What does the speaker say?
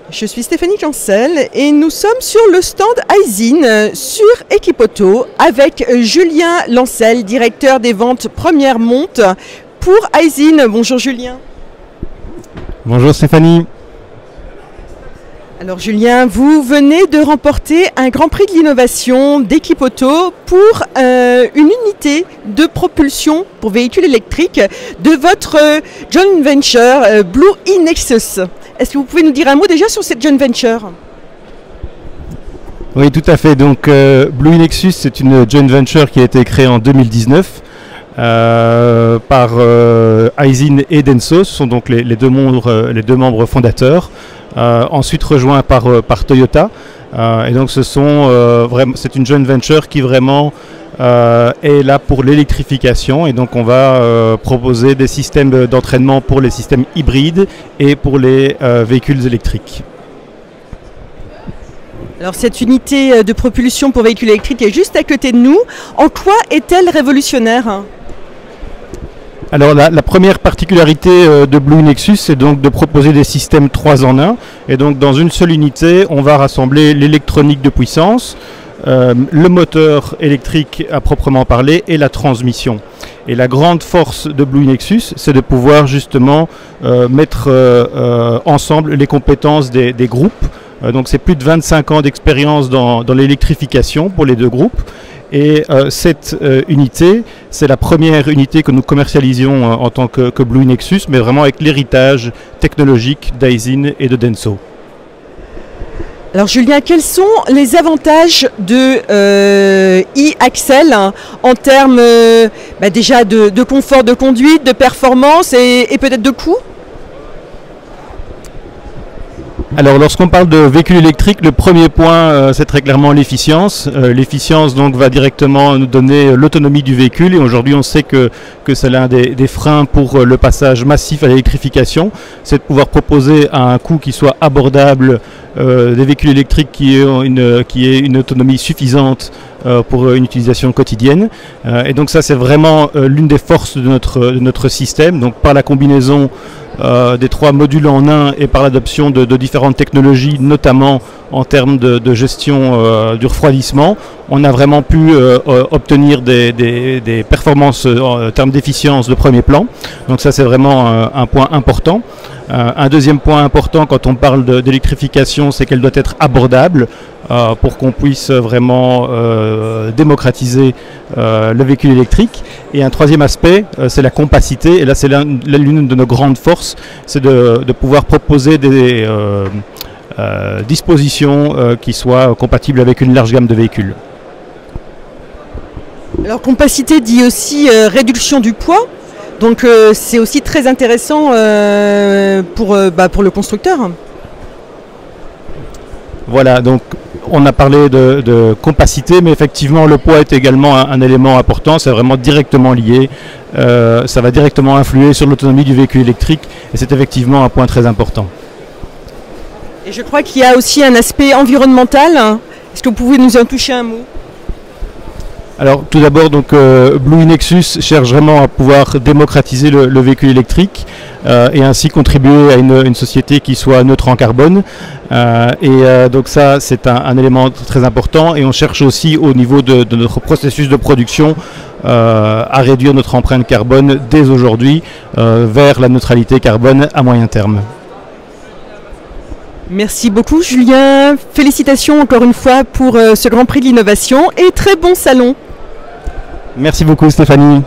Je suis Stéphanie Cancel et nous sommes sur le stand Aisin sur Equipoto avec Julien Lancel, directeur des ventes Première Monte pour Aisin. Bonjour Julien. Bonjour Stéphanie. Alors Julien, vous venez de remporter un grand prix de l'innovation d'Equipoto pour une unité de propulsion pour véhicules électriques de votre joint venture Blue E-Nexus. Est-ce que vous pouvez nous dire un mot déjà sur cette joint venture ? Oui, tout à fait. Donc Blue E-Nexus, c'est une joint venture qui a été créée en 2019 par Aisin et Denso. Ce sont donc les deux membres fondateurs. Ensuite rejoint par Toyota. Et donc c'est une joint venture qui vraiment est là pour l'électrification. Et donc on va proposer des systèmes d'entraînement pour les systèmes hybrides et pour les véhicules électriques. Alors cette unité de propulsion pour véhicules électriques est juste à côté de nous. En quoi est-elle révolutionnaire ? Alors la première particularité de Blue Nexus, c'est donc de proposer des systèmes 3 en 1. Et donc dans une seule unité, on va rassembler l'électronique de puissance, le moteur électrique à proprement parler et la transmission. Et la grande force de Blue Nexus, c'est de pouvoir justement mettre ensemble les compétences des groupes. Donc c'est plus de 25 ans d'expérience dans l'électrification pour les deux groupes. Et cette unité, c'est la première unité que nous commercialisions en tant que Blue Nexus, mais vraiment avec l'héritage technologique d'Aisin et de Denso. Alors Julien, quels sont les avantages de e-Axle en termes déjà de confort de conduite, de performance et peut-être de coût ? Alors lorsqu'on parle de véhicules électriques, le premier point c'est très clairement l'efficience. L'efficience donc va directement nous donner l'autonomie du véhicule et aujourd'hui on sait que c'est l'un des freins pour le passage massif à l'électrification, c'est de pouvoir proposer à un coût qui soit abordable des véhicules électriques qui aient une autonomie suffisante pour une utilisation quotidienne. Et donc ça c'est vraiment l'une des forces de notre système, donc par la combinaison des 3 modules en un et par l'adoption de différentes technologies, notamment en termes de gestion du refroidissement, on a vraiment pu obtenir des performances en termes d'efficience de premier plan. Donc ça c'est vraiment un point important. Un deuxième point important quand on parle d'électrification, c'est qu'elle doit être abordable pour qu'on puisse vraiment démocratiser le véhicule électrique. Et un troisième aspect, c'est la compacité. Et là, c'est l'une de nos grandes forces, c'est de pouvoir proposer des dispositions qui soient compatibles avec une large gamme de véhicules. Alors compacité dit aussi réduction du poids. Donc c'est aussi très intéressant pour le constructeur. Voilà, donc on a parlé de compacité, mais effectivement le poids est également un élément important, c'est vraiment directement lié, ça va directement influer sur l'autonomie du véhicule électrique et c'est effectivement un point très important. Et je crois qu'il y a aussi un aspect environnemental. Est-ce que vous pouvez nous en toucher un mot ? Alors tout d'abord, donc Blue Nexus cherche vraiment à pouvoir démocratiser le véhicule électrique et ainsi contribuer à une société qui soit neutre en carbone. Donc ça, c'est un élément très important et on cherche aussi au niveau de notre processus de production à réduire notre empreinte carbone dès aujourd'hui vers la neutralité carbone à moyen terme. Merci beaucoup Julien, félicitations encore une fois pour ce Grand Prix de l'innovation et très bon salon. Merci beaucoup Stéphanie.